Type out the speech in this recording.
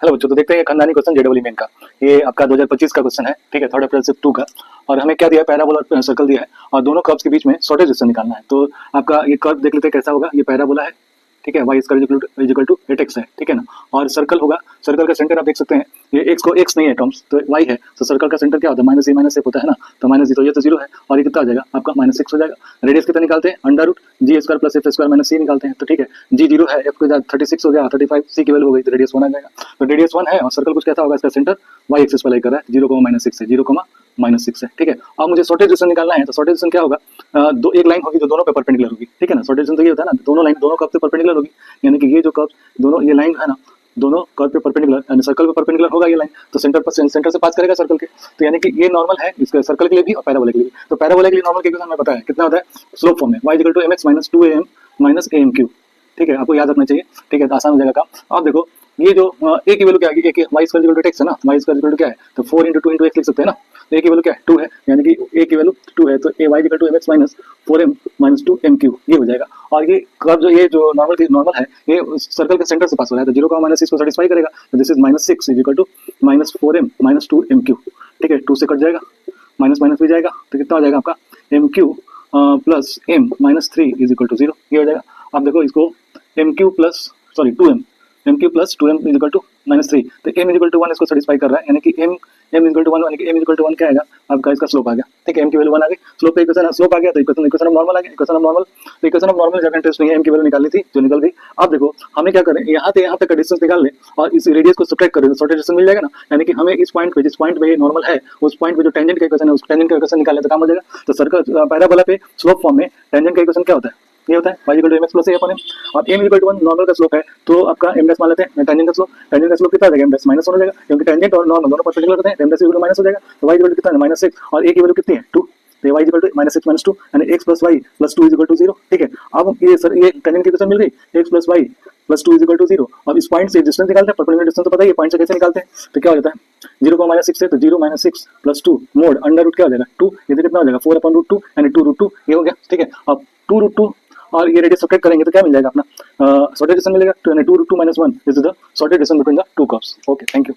Hello बच्चों, तो देखते हैं खानदानी क्वेश्चन जेडब्ल्यू मेन का। ये आपका 2025 का क्वेश्चन है, ठीक है, 3 अप्रैल से 2 का। और हमें क्या दिया है, पैराबोला और सर्कल दिया है और दोनों कर्व्स के बीच में शॉर्टेज डिस्टेंस निकालना है। तो आपका ये कर्व देख लेते हैं कैसा होगा। ये पैराबोला है, ठीक है, Y square is equal to 8x है, ठीक है ना। और सर्कल होगा, सर्कल का सेंटर आप देख सकते हैं, ये x को x नहीं है टर्म्स, तो y है, तो सर्कल का सेंटर क्या होता है, माइनस ए माइनस एफ होता है ना। तो माइनस जी, तो ये तो 0 है और ये कितना आ जाएगा आपका -6 हो जाएगा। रेडियस कितना निकालते हैं, under root G square plus F square minus C निकालते हैं। तो ठीक है, जी 0 है, एफ को 36 हो गया, 35 सी की वैल्यू हो गई, तो रेडियस 1 आ जाएगा। तो रेडियस 1 है और सर्कल कुछ कैसा होगा, इसका सेंटर y एक्सिस पर लाई कर रहा है, 0,-6 है, 0,-6 है, ठीक है। अब मुझे शॉर्टेज डिस्टेंस निकालना है, तो शॉर्टेज डिस्टेंस क्या होगा, दो एक लाइन होगी जो दोनों पे परपेंडिकुलर होगी, ठीक है ना। शॉर्टेज डिस्टेंस तो ये होता है ना, दोनों लाइन दोनों कर्व पे परपेंडिकुलर होगी, यानी कि ये जो कर्व दोनों ये लाइन है ना, दोनों कर्व पे परपेंडिकुलर यानी सर्कल पे परपेंडिकुलर होगा ये लाइन, तो सेंटर से पास करेगा सर्कल के। तो यानी कि ये नॉर्मल है इसके सर्कल के लिए भी और पैराबोला के लिए भी। तो पैराबोला के लिए नॉर्मल के इक्वेशन में पता है कितना होता है, स्लोप फॉर्म में y = mx - 2am - am3, ठीक है, आपको याद रखना चाहिए, ठीक है, तो आसान हो जाएगा काम। अब देखो ये जो a की वैल्यू क्या है, y = x है ना, y = क्या है, तो 4 × 2 × x लिख सकते हैं ना। तो a की वैल्यू क्या है, 2 है, यानी कि a की वैल्यू 2 है, तो y = mx - 4m - 2m3 ये हो जाएगा। और ये कर्व जो ये जो नॉर्मल है, ये सर्कल के सेंटर से पास हो रहा है, तो 0,-6 को सेटिस्फाई करेगा। तो दिस इज -6 = -4m - 2m3, ठीक है, 2 से कट जाएगा, माइनस माइनस भी जाएगा, तो कितना हो जाएगा आपका mq प्लस m - 3 = 0, ये हो जाएगा। अब देखो इसको mq प्लस 2m = -3, तो m = 1 इसको सेटिस्फाई कर रहा है, यानी कि m = 1, यानी कि m = 1 क्या आएगा आपका, इसका स्लोप आ गया, ठीक है, m की वैल्यू 1 आ गई, स्लोप का इक्वेशन स्लोप आ गया, तो इक्वेशन ऑफ नॉर्मल आ गया, इक्वेशन ऑफ नॉर्मल। तो इक्वेशन ऑफ नॉर्मल जगह इंटरेस्ट नहीं है, m की वैल्यू निकालनी थी जो निकल गई। अब देखो हमें क्या करें, यहाँ से यहाँ तक का डिस्टेंस निकाल लें और इस रेडियस को सब्ट्रैक्ट करें, तो शॉर्टेज डिस्टेंस मिल जाएगा ना। यानी कि हमें इस पॉइंट पे, जिस पॉइंट पे ये नॉर्मल है, उस पॉइंट पे जो टेंजेंट का इक्वेशन है, उस टेंजेंट का इक्वेशन निकालने तो काम हो जाएगा। तो सर्कल पैराबोला पे स्लोप फॉर्म में टेंजेंट का इक्वेशन क्या होता है, ये होता है y = mx + a/m। और m = 1 नॉर्मल का स्लोप है, तो आपका m' मान लेते हैं, टेंजेंट का स्लोप कितना आ जाएगा, m' -1 हो जाएगा, क्योंकि टेंजेंट और नॉर्मल दोनों परपेंडिकुलर होते हैं, m' -1 हो जाएगा। तो y = कितना है, -6, और a की वैल्यू कितनी है, 2, तो y = -6 - 2 यानी x + y + 2 = 0, ठीक है। अब ये टेंजेंट की इक्वेशन मिल गई, x + y + 2 = 0। अब इस पॉइंट से डिस्टेंस निकालते हैं, परपेंडिकुलर डिस्टेंस तो पता ही है, पॉइंट से कैसे निकालते हैं, तो क्या हो जाता है 0,-6 है, तो 0 - 6 + 2 मोड अंडर रूट क्या हो जाएगा 2, ये कितना हो जाएगा 4/√2 यानी 2√2, ये हो गया, ठीक है। अब 2√2 और ये रेडियस सब्ट्रैक्ट करेंगे तो क्या मिल जाएगा अपना, शॉर्टेज डिस्टेंस मिलेगा, 2√2 - 1 this is the shortage distance between the two curves. Okay, thank you.